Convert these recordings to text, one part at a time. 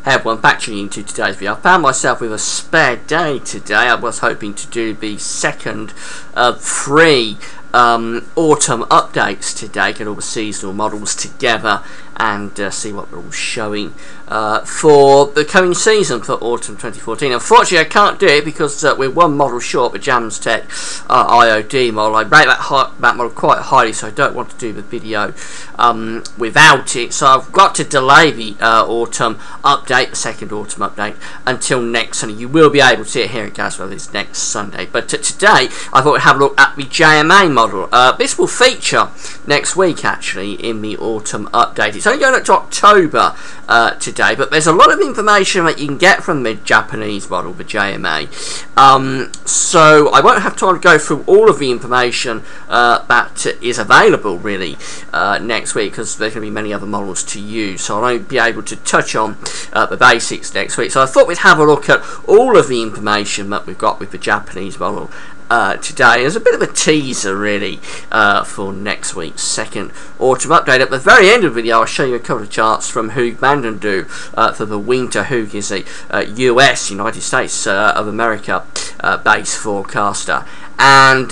Hey everyone, back tuning into today's video. I found myself with a spare day today. I was hoping to do the second of three autumn updates today, get all the seasonal models together and see what we're all showing for the coming season for autumn 2014. Unfortunately I can't do it because we're one model short, the Jams Tech IOD model. I rate that model quite highly, so I don't want to do the video without it, so I've got to delay the autumn update, the second autumn update, until next Sunday. You will be able to see it here at Gazwell this next Sunday, but today I thought we'd have a look at the JMA model. This will feature next week actually in the autumn update. It's only going up to October today, but there's a lot of information that you can get from the Japanese model, the JMA. So I won't have time to go through all of the information that is available really next week, because there's going to be many other models to use, so I won't be able to touch on the basics next week. So I thought we'd have a look at all of the information that we've got with the Japanese model today as a bit of a teaser really for next week's second autumn update. At the very end of the video I'll show you a couple of charts from Huug for the winter. Huug is a United States of America based forecaster, and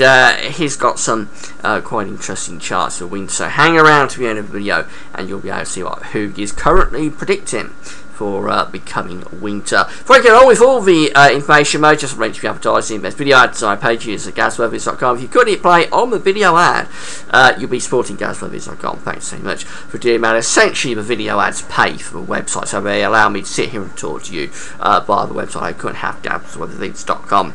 he's got some quite interesting charts for winter, so hang around to the end of the video and you'll be able to see what Huug is currently predicting for becoming winter. Before I get on with all the information, just arrange for advertising, best video ad design pages at GazwellVids.com. If you could hit play on the video ad, you'll be supporting GazwellVids.com. Thanks so much for doing that. Essentially, the video ads pay for the website, so they allow me to sit here and talk to you via the website. I couldn't have GazwellVids.com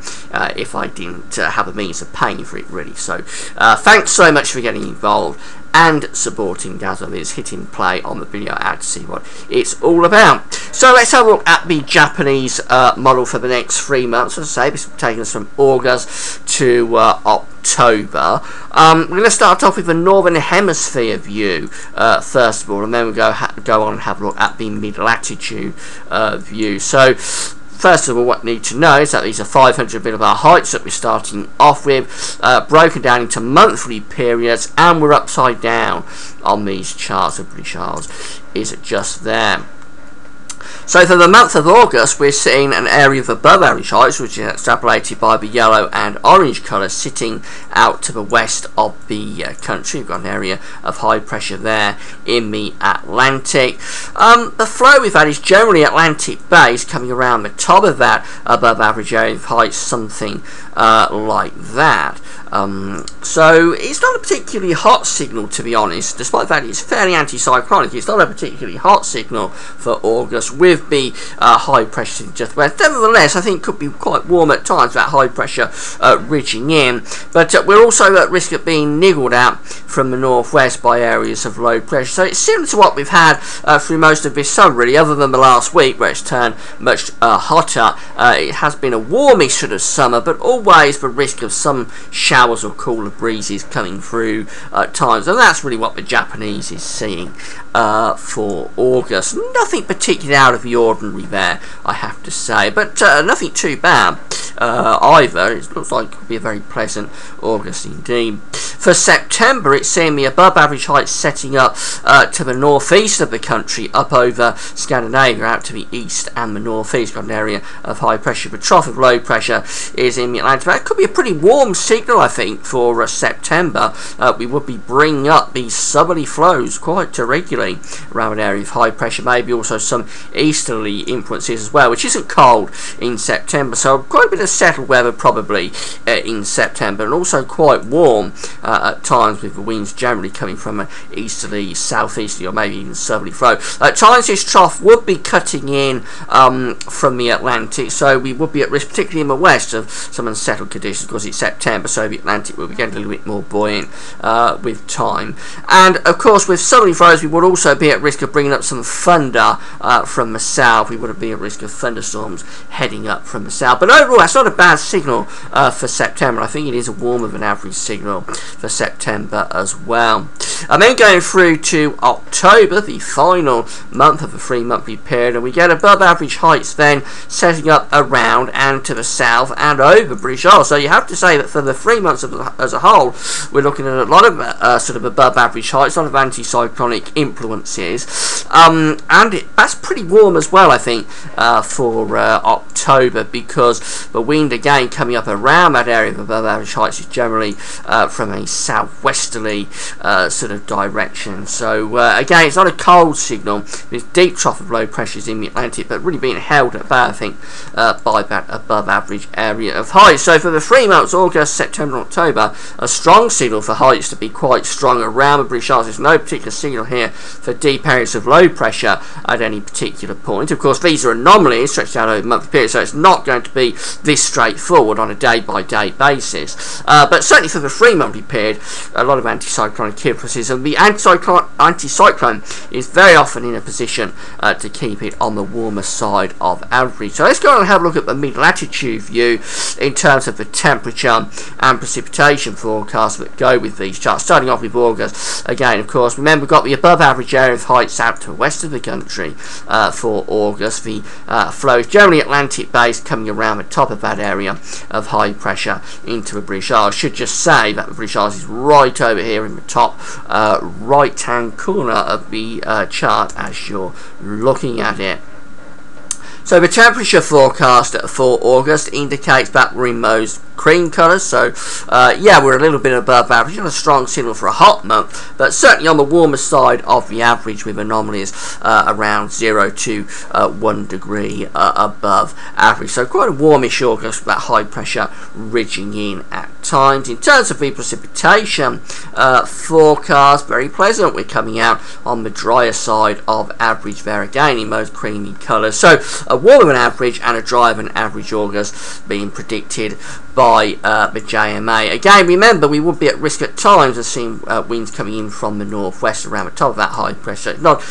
if I didn't have a means of paying for it, really. So, thanks so much for getting involved and supporting Gazwell, hitting play on the video ad to see what it's all about. So let's have a look at the Japanese model for the next 3 months. As I say, this will take us from August to October. We're going to start off with the Northern Hemisphere view first of all, and then we'll go on and have a look at the mid-latitude view. So first of all, what you need to know is that these are 500 millibar heights that we're starting off with, broken down into monthly periods, and we're upside down on these charts. The British Isles is just there. So for the month of August, we're seeing an area of above average heights, which is extrapolated by the yellow and orange colour, sitting out to the west of the country. We've got an area of high pressure there in the Atlantic. The flow we've had is generally Atlantic based, coming around the top of that above average area of heights, something like that. So it's not a particularly hot signal, to be honest, despite the fact it's fairly anticyclonic. It's not a particularly hot signal for August with the high pressure just west. Nevertheless, I think it could be quite warm at times, that high pressure ridging in, but we're also at risk of being niggled out from the northwest by areas of low pressure. So it's similar to what we've had through most of this summer really, other than the last week where it's turned much hotter. It has been a warmish sort of summer, but always the risk of some showers or cooler breezes coming through at times, and that's really what the Japanese is seeing for August. Nothing particularly out of the ordinary there, I have to say, but nothing too bad either. It looks like it could be a very pleasant August indeed. For September, it's seeing the above average heights setting up to the northeast of the country, up over Scandinavia, out to the east and the northeast. Got an area of high pressure. The trough of low pressure is in the Atlantic. That could be a pretty warm signal, I think, for September. We would be bringing up these southerly flows quite regularly around an area of high pressure, maybe also some easterly influences as well, which isn't cold in September, so quite a bit of settled weather probably in September, and also quite warm at times, with the winds generally coming from an easterly, southeasterly, or maybe even southerly flow. At times this trough would be cutting in from the Atlantic, so we would be at risk, particularly in the west, of some unsettled conditions because it's September, so the Atlantic will be getting a little bit more buoyant with time. And of course with southerly flows we would also be at risk of bringing up some thunder from the south. We would be at risk of thunderstorms heading up from the south, but overall that's not a bad signal for September. I think it is a warmer than average signal for September as well. And then going through to October, the final month of the 3 monthly period, and we get above average heights then setting up around and to the south and over British Isles. So you have to say that for the 3 months as a whole, we're looking at a lot of sort of above average heights, a lot of anticyclonic influences, and that's pretty warm as well, I think, for October, because the wind again coming up around that area of above average heights is generally from a southwesterly sort of direction. So again, it's not a cold signal. There's deep trough of low pressures in the Atlantic, but really being held at bay, I think, by that above average area of heights. So for the 3 months, August, September, October, a strong signal for heights to be quite strong around the British Isles. There's no particular signal here for deep areas of low pressure at any particular point. Of course, these are anomalies stretched out over a monthly period, so it's not going to be this straightforward on a day-by-day basis. But certainly for the 3 monthly period, a lot of anticyclonic influences, and the anticyclone is very often in a position to keep it on the warmer side of average. So let's go and have a look at the mid-latitude view in terms of the temperature and precipitation forecasts that go with these charts. Starting off with August, again, of course, remember we've got the above average area of heights out to the west of the country for August. The flow is generally Atlantic based, coming around the top of that area of high pressure into the British Isles. I should just say that the British Isles is right over here in the top right hand corner of the chart as you're looking at it. So the temperature forecast for August indicates that we're in those cream colours, so yeah, we're a little bit above average, not a strong signal for a hot month, but certainly on the warmer side of the average, with anomalies around 0 to 1 degree above average. So quite a warmish August with that high pressure ridging in at times. In terms of the precipitation forecast, very pleasant. We're coming out on the drier side of average there again in those creamy colours. So a warmer than average and a drier than average August being predicted by the JMA. Again, remember, we would be at risk at times of seeing winds coming in from the northwest around the top of that high pressure. It's not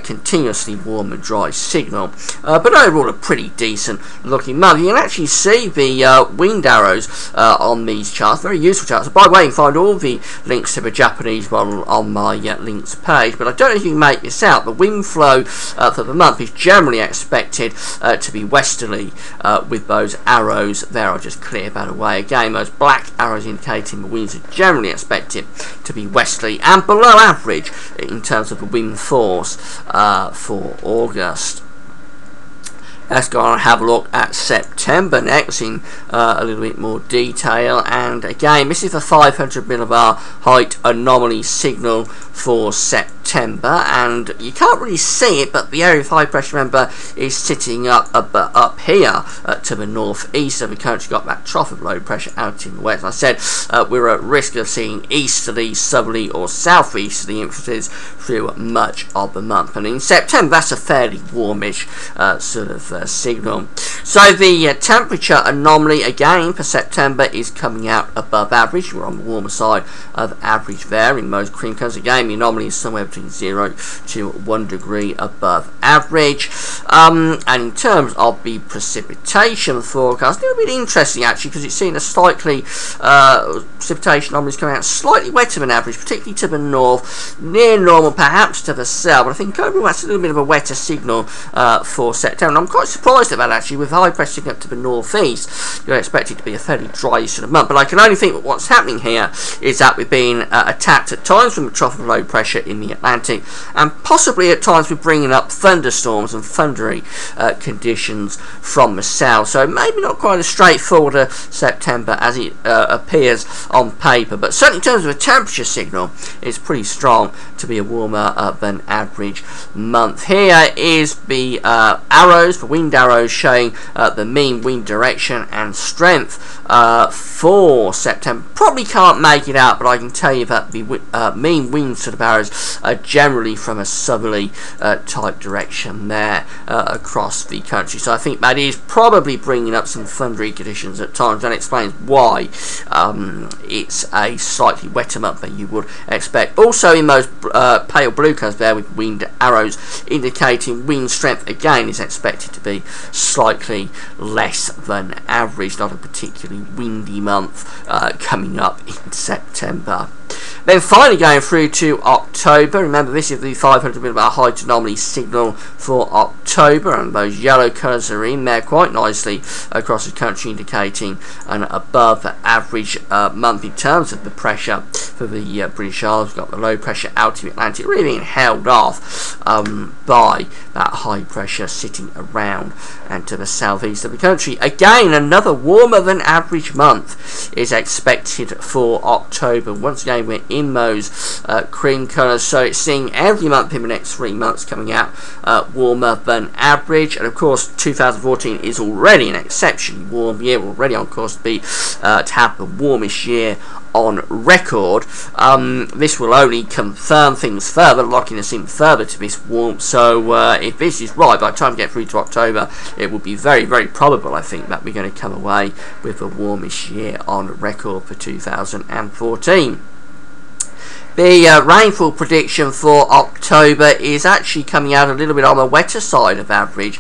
continuously warm and dry signal, but overall a pretty decent looking month. You can actually see the wind arrows on these charts, very useful charts. So by the way, you can find all the links to the Japanese model on my links page, but I don't know if you can make this out. The wind flow for the month is generally expected to be westerly with those arrows there. I'll just clear that away. Again, those black arrows indicating the winds are generally expected to be westerly and below average in terms of the wind force for August. Let's go on and have a look at September next in a little bit more detail. And again, this is the 500 millibar height anomaly signal for September, and you can't really see it, but the area of high pressure, remember, is sitting up here to the northeast. So we currently got that trough of low pressure out in the west. I said we're at risk of seeing easterly, southerly or southeasterly influences through much of the month, and in September that's a fairly warmish sort of signal. So the temperature anomaly again for September is coming out above average. We're on the warmer side of average there in most cream colours. Again, the anomaly is somewhere between 0 to 1 degree above average. And in terms of the precipitation forecast, a little bit interesting actually, because it's seen a slightly precipitation anomalies coming out slightly wetter than average, particularly to the north, near normal perhaps to the south, but I think overall that's a little bit of a wetter signal for September. And I'm quite surprised at that actually, with high pressure up to the northeast. You're expected to be a fairly dry sort of month, but I can only think that what's happening here is that we're being attacked at times from a trough of low pressure in the Atlantic, and possibly at times we're bringing up thunderstorms and thundery conditions from the south. So maybe not quite as straightforward a September as it appears on paper, but certainly in terms of a temperature signal, it's pretty strong to be a warmer than average month. Here is the arrows, the wind arrows, showing the mean wind direction and strength for September. Probably can't make it out, but I can tell you that the mean wind sort of arrows are generally from a southerly type direction there. across the country. So I think that is probably bringing up some thundery conditions at times. That explains why it's a slightly wetter month than you would expect. Also in those pale blue colours there with wind arrows indicating wind strength again is expected to be slightly less than average. Not a particularly windy month coming up in September. Then finally going through to October. Remember, this is the 500 millibar height anomaly signal for October, and those yellow colours are in there quite nicely across the country, indicating an above average month in terms of the pressure for the British Isles. We've got the low pressure out of the Atlantic really being held off by that high pressure sitting around and to the southeast of the country. Again, another warmer than average month is expected for October. Once again, we're in those cream colours, so it's seeing every month in the next 3 months coming out warmer than average. And of course 2014 is already an exceptionally warm year, already on course to be to have the warmest year on record. This will only confirm things further, locking us in further to this warmth. So if this is right, by the time we get through to October, it will be very, very probable, I think, that we're going to come away with the warmest year on record for 2014. The rainfall prediction for October is actually coming out a little bit on the wetter side of average,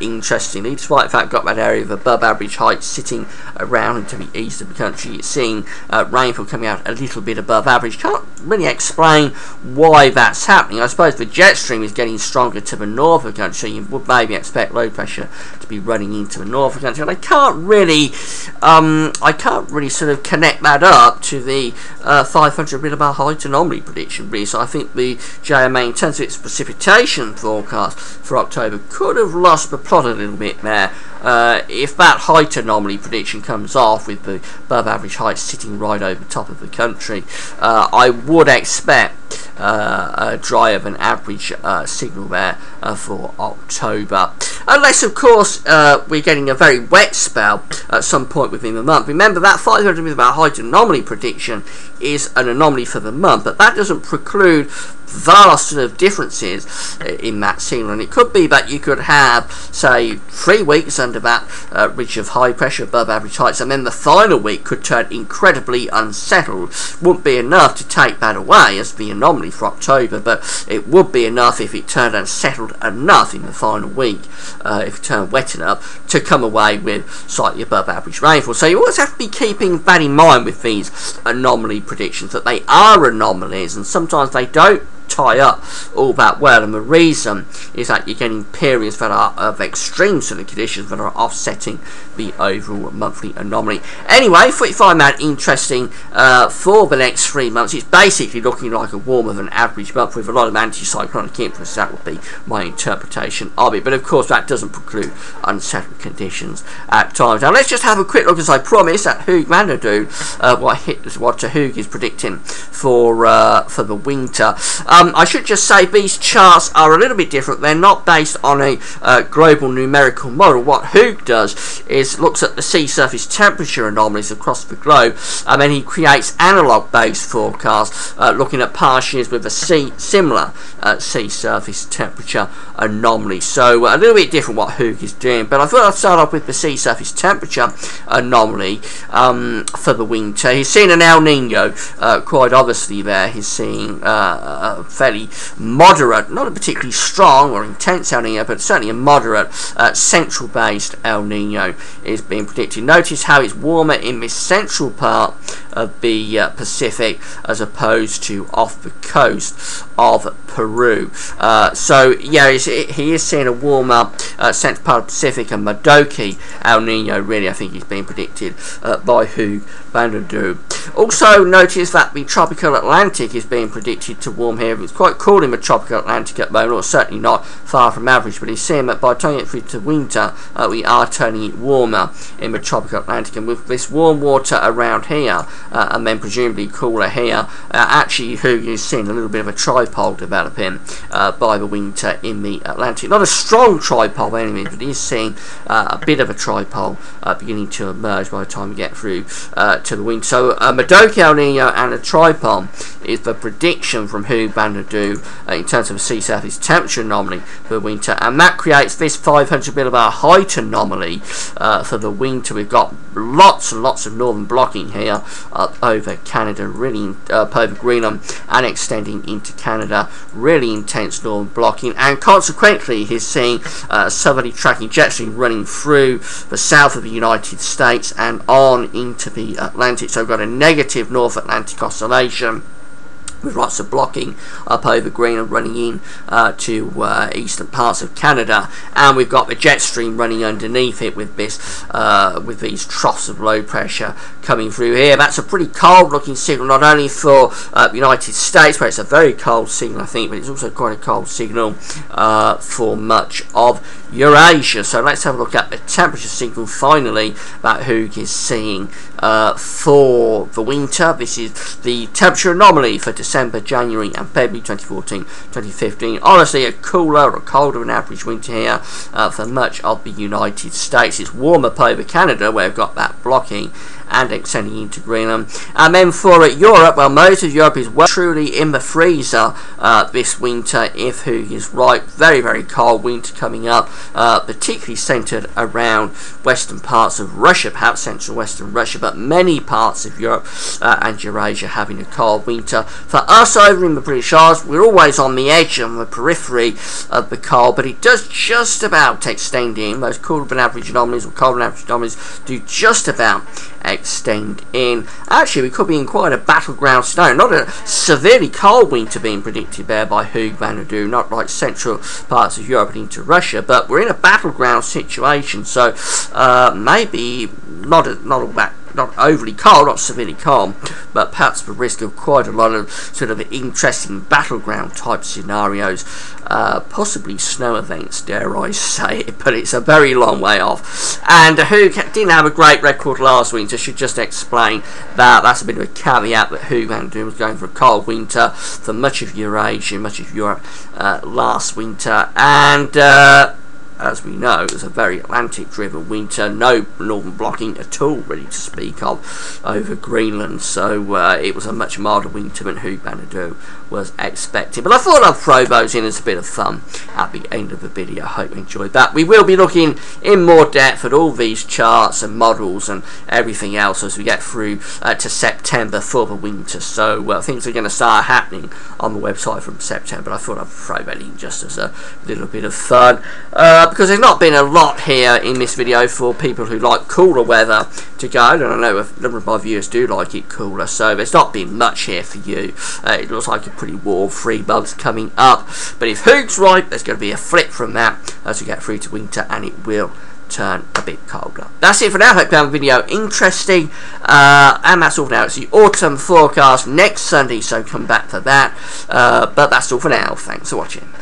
interestingly, despite the fact we've got that area of above average height sitting around to the east of the country. It's seeing rainfall coming out a little bit above average. Can't really explain why that's happening. I suppose the jet stream is getting stronger to the north of the country, so you would maybe expect low pressure to be running into the north of the country. And I can't really sort of connect that up to the 500 millibar height anomaly prediction, really. So I think the JMA, in terms of its precipitation forecast for October, could have lost the plot a little bit there. If that height anomaly prediction comes off with the above average height sitting right over the top of the country, I would expect a drier than average signal there for October, unless of course we're getting a very wet spell at some point within the month. Remember, that 500 millibar height anomaly prediction is an anomaly for the month, but that doesn't preclude vast sort of differences in that signal, and it could be that you could have, say, 3 weeks under that ridge of high pressure above average heights, and then the final week could turn incredibly unsettled. Wouldn't be enough to take that away as the anomaly for October, but it would be enough if it turned unsettled enough in the final week, if it turned wet enough, to come away with slightly above average rainfall. So you always have to be keeping that in mind with these anomaly predictions, that they are anomalies and sometimes they don't tie up all that well, and the reason is that you're getting periods that are of extreme sort of conditions that are offsetting the overall monthly anomaly. Anyway, if you find that interesting for the next 3 months, it's basically looking like a warmer than average month with a lot of anticyclonic influence. That would be my interpretation of it, but of course that doesn't preclude unsettled conditions at times. Now let's just have a quick look, as I promised, at Huug what Huug is predicting for the winter. I should just say these charts are a little bit different. They're not based on a global numerical model. What Huug does is looks at the sea surface temperature anomalies across the globe, and then he creates analog based forecasts looking at past years with a similar sea surface temperature anomaly. So a little bit different what Huug is doing, but I thought I'd start off with the sea surface temperature anomaly for the winter. He's seeing an El Nino, quite obviously there. He's seeing fairly moderate, not a particularly strong or intense El Nino, but certainly a moderate central based El Nino is being predicted. Notice how it's warmer in this central part of the Pacific as opposed to off the coast of Peru. So yeah, he is seeing a warmer central part of the Pacific, and Modoki El Nino really I think is being predicted by Huug van der Dool. Also notice that the tropical Atlantic is being predicted to warm here. It's quite cool in the tropical Atlantic at the moment, or certainly not far from average, but he's seeing that by the time you get through to winter we are turning it warmer in the tropical Atlantic, and with this warm water around here and then presumably cooler here, actually Huug is seeing a little bit of a tripole developing by the winter in the Atlantic. Not a strong tripole by any means, but he is seeing a bit of a tripole beginning to emerge by the time we get through to the winter. So Madoka El Nino and a Tripon is the prediction from Huug van Dool in terms of a sea surface temperature anomaly for the winter, and that creates this 500 millibar height anomaly for the winter. We've got lots and lots of northern blocking here up over Canada, really over Greenland and extending into Canada. Really intense northern blocking, and consequently he's seeing southerly tracking jet stream running through the south of the United States and on into the Atlantic. So we've got a negative North Atlantic oscillation with lots of blocking up over Greenland running in to eastern parts of Canada, and we've got the jet stream running underneath it with this with these troughs of low pressure coming through here. That's a pretty cold looking signal, not only for the United States, where it's a very cold signal I think, but it's also quite a cold signal for much of Eurasia. So let's have a look at the temperature signal finally that Huug is seeing for the winter. This is the temperature anomaly for December, January and February 2014-2015. Honestly, a cooler or colder than average winter here for much of the United States. It's warm up over Canada, where we've got that blocking and extending into Greenland. And then for Europe, well, most of Europe is well truly in the freezer this winter, if Huug is right. Very, very cold winter coming up, particularly centred around western parts of Russia, perhaps central western Russia, but many parts of Europe and Eurasia having a cold winter. For us over in the British Isles, we're always on the edge, on the periphery of the cold, but it does just about extend in. Those cooler than average anomalies, or colder than average anomalies, do just about extend in. Actually, we could be in quite a battleground scenario. Not a severely cold winter being predicted there by Huug van Dool, not like central parts of Europe and into Russia, but we're in a battleground situation, so maybe not all that, not overly cold, not severely cold, but perhaps the risk of quite a lot of sort of interesting battleground type scenarios, possibly snow events, dare I say it, but it's a very long way off. And Huug didn't have a great record last winter. Should just explain that that's a bit of a caveat, that Huug van Dool was going for a cold winter for much of Eurasia, much of Europe last winter, and as we know, it was a very Atlantic-driven winter, no northern blocking at all, really, to speak of, over Greenland, so it was a much milder winter than Huug van Dool was expecting. But I thought I'd throw those in as a bit of fun at the end of the video. I hope you enjoyed that. We will be looking in more depth at all these charts and models and everything else as we get through to September for the winter, so things are going to start happening on the website from September. But I thought I'd throw that in just as a little bit of fun, because there's not been a lot here in this video for people who like cooler weather to go, and I know a number of my viewers do like it cooler, so there's not been much here for you. It looks like a pretty warm 3 months coming up, but if Huug's right, there's going to be a flip from that as we get through to winter, and it will turn a bit colder. That's it for now. Hope you found the video interesting, and that's all for now. It's the autumn forecast next Sunday, so come back for that, but that's all for now. Thanks for watching.